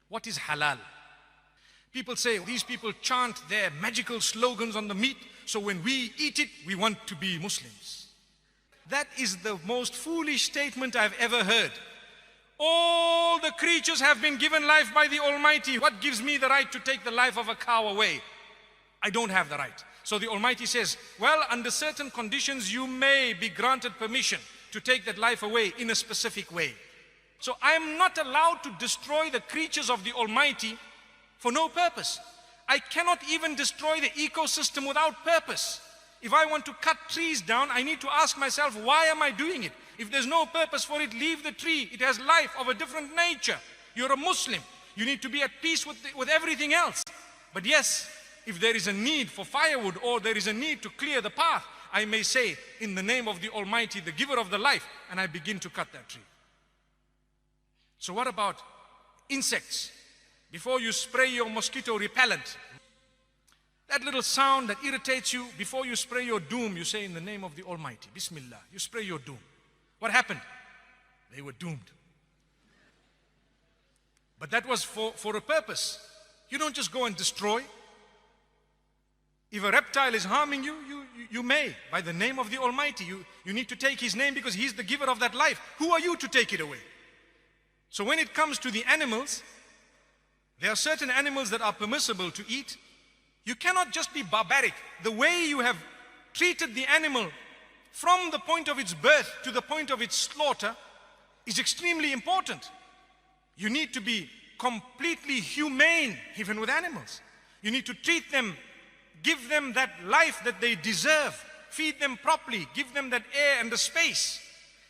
What is halal? People say these people chant their magical slogans on the meat, so when we eat it, we want to be Muslims. That is the most foolish statement I've ever heard. All the creatures have been given life by the Almighty. What gives me the right to take the life of a cow away? I don't have the right. So the Almighty says, well, under certain conditions, you may be granted permission to take that life away in a specific way. So I am not allowed to destroy the creatures of the Almighty for no purpose. I cannot even destroy the ecosystem without purpose. If I want to cut trees down, I need to ask myself, why am I doing it? If there's no purpose for it, leave the tree. It has life of a different nature. You're a Muslim. You need to be at peace with everything else. But yes, if there is a need for firewood or there is a need to clear the path, I may say, in the name of the Almighty, the giver of the life, and I begin to cut that tree. So what about insects? Before you spray your mosquito repellent, that little sound that irritates you, before you spray your doom, you say in the name of the Almighty, Bismillah, you spray your doom. What happened? They were doomed. But that was for a purpose. You don't just go and destroy. If a reptile is harming you, you may, by the name of the Almighty. You need to take His name because He's the giver of that life. Who are you to take it away? So when it comes to the animals, there are certain animals that are permissible to eat. You cannot just be barbaric. The way you have treated the animal from the point of its birth to the point of its slaughter is extremely important. You need to be completely humane even with animals. You need to treat them, give them that life that they deserve, feed them properly, give them that air and the space.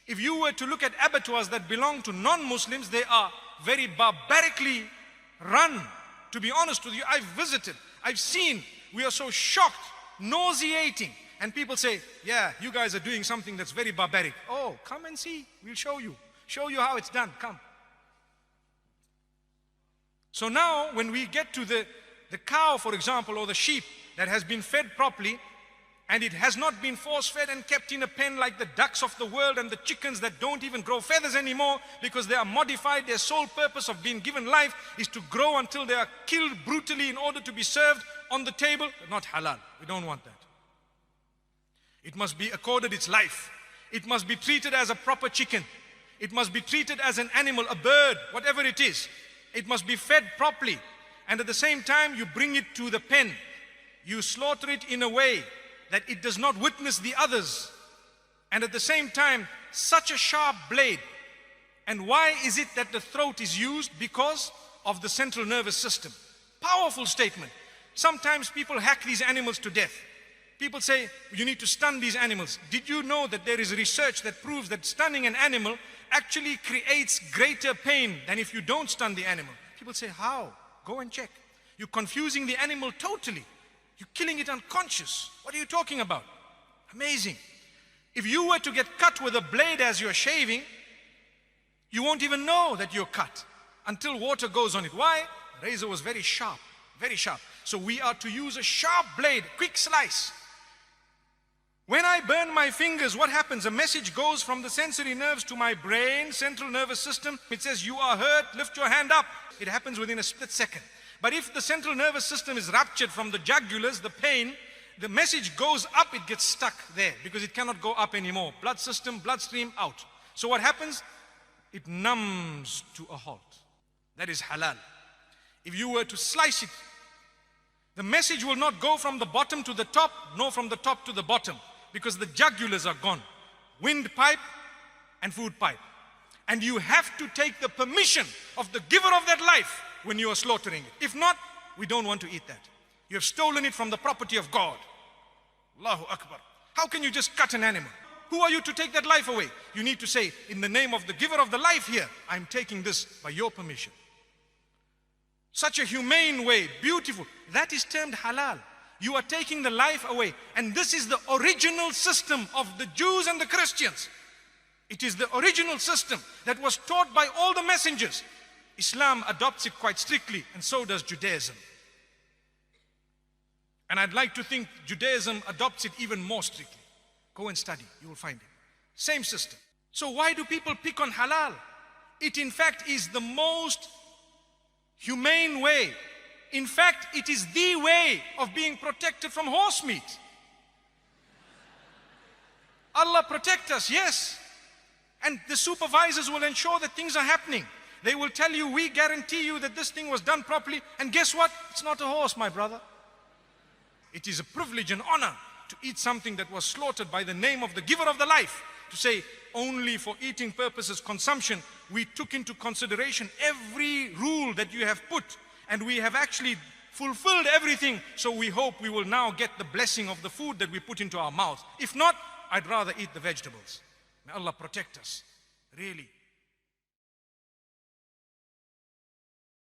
If you were to look at abattoirs that belong to non-Muslims, they are very barbarically run. To be honest with you, I've visited, I've seen, we are so shocked, nauseating. And people say, yeah, you guys are doing something that's very barbaric. Oh, come and see, we'll show you how it's done, come. So now when we get to the cow, for example, or the sheep that has been fed properly, and it has not been force-fed and kept in a pen like the ducks of the world and the chickens that don't even grow feathers anymore because they are modified. Their sole purpose of being given life is to grow until they are killed brutally in order to be served on the table. Not halal. We don't want that. It must be accorded its life. It must be treated as a proper chicken. It must be treated as an animal, a bird, whatever it is. It must be fed properly. And at the same time, you bring it to the pen. You slaughter it in a way that it does not witness the others. And at the same time, such a sharp blade. And why is it that the throat is used? Because of the central nervous system. Powerful statement. Sometimes people hack these animals to death. People say, you need to stun these animals. Did you know that there is research that proves that stunning an animal actually creates greater pain than if you don't stun the animal? People say, how? Go and check. You're confusing the animal totally. You're killing it unconscious. What are you talking about? Amazing. If you were to get cut with a blade as you're shaving, you won't even know that you're cut until water goes on it. Why? The razor was very sharp, very sharp. So we are to use a sharp blade, quick slice. When I burn my fingers, what happens? A message goes from the sensory nerves to my brain, central nervous system. It says, you are hurt, lift your hand up. It happens within a split second. But if the central nervous system is ruptured from the jugulars, the pain, the message goes up, it gets stuck there because it cannot go up anymore. Blood system, bloodstream, out. So what happens? It numbs to a halt. That is halal. If you were to slice it, the message will not go from the bottom to the top, nor from the top to the bottom, because the jugulars are gone. Windpipe and food pipe. And you have to take the permission of the giver of that life when you are slaughtering it. If not, we don't want to eat that. You have stolen it from the property of God. Allahu Akbar. How can you just cut an animal? Who are you to take that life away? You need to say, in the name of the giver of the life here, I'm taking this by your permission. Such a humane way, beautiful. That is termed halal. You are taking the life away. And this is the original system of the Jews and the Christians. It is the original system that was taught by all the messengers. Islam adopts it quite strictly, and so does Judaism. And I'd like to think Judaism adopts it even more strictly. Go and study, you will find it. Same system. So why do people pick on halal? It in fact is the most humane way. In fact, it is the way of being protected from horse meat. Allah protect us, yes. And the supervisors will ensure that things are happening. They will tell you, we guarantee you that this thing was done properly. And guess what? It's not a horse, my brother. It is a privilege and honor to eat something that was slaughtered by the name of the giver of the life. To say, only for eating purposes, consumption, we took into consideration every rule that you have put. And we have actually fulfilled everything. So we hope we will now get the blessing of the food that we put into our mouths. If not, I'd rather eat the vegetables. May Allah protect us, really.